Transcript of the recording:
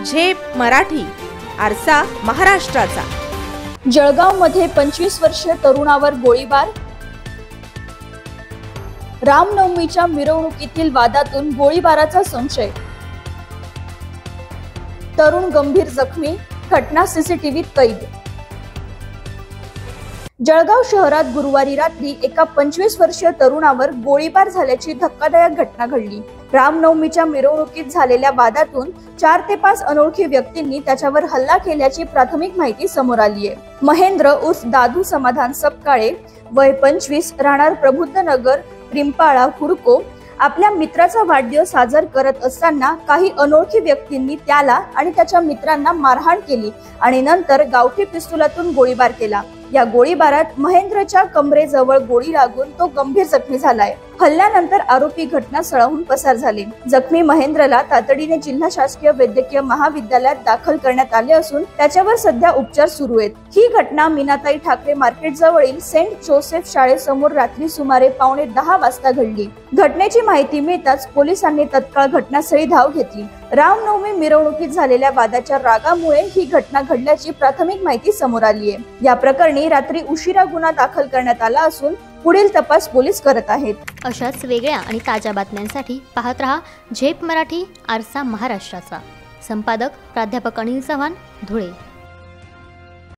झेप मराठी, आरसा महाराष्ट्राचा। जळगावमध्ये 25 वर्षीय तरुणावर गोळीबार। रामनवमीच्या मिरवणुकीतील वादातून गोळीबाराचा संशय। तरुण गंभीर जखमी, घटना सीसीटीव्हीत कैद। जळगाव शहरात गुरुवारी रात्री एका 25 वर्षीय तरुणावर गोळीबार झाल्याची धक्कादायक घटना घडली। रामनवमीच्या मिरवणुकीत झालेल्या वादातून 4 ते 5 अनोळखी व्यक्तींनी त्याच्यावर हल्ला केल्याची प्राथमिक माहिती समोर आली आहे। महेंद्र उर्फ दादू समाधान सपकाळे, वय 25, राहणार प्रबुद्धनगर, रिंपाळा, हुडको, आपल्या मित्राचा वाढदिवस साजरा करत असताना काही अनोळखी व्यक्तींनी त्याला आणि त्याच्या मित्रांना मारहाण केली आणि नंतर गावठी पिस्तुलातून गोळीबार केला। या गोळीबारात महेंद्रच्या कमरेजवळ गोळी लागून तो गंभीर जखमी झालाय। हल्ल्यानंतर आरोपी घटनास्थळाहून पसार झाले। जखमी महेंद्रला तातडीने जिल्हा शासकीय वैद्यकीय महाविद्यालयात दाखल करण्यात आले असून त्याच्यावर सध्या उपचार सुरू आहेत। ही घटना मीनाताई ठाकरे मार्केट जवळील सेंट जोसेफ शाळेसमोर रात्री सुमारे 9:15 वाजता घडली। घटनेची माहिती मिळताच पोलिसांनी तत्काळ घटनास्थळी धाव घेतली। रामनवमी मिरवणुकीत झालेल्या वादाच्या रागामुळे ही घटना घडल्याची प्राथमिक माहिती समोर आली आहे। या प्रकरणी रात्री उशिरा गुन्हा दाखल करण्यात आला असून पुढील तपास पोलीस करत आहेत। अशाच वेगळ्या आणि ताज्या बातम्यांसाठी पाहत रहा झेप मराठी, आरसा महाराष्ट्राचा। संपादक प्राध्यापक अनिल चव्हाण, धुळे।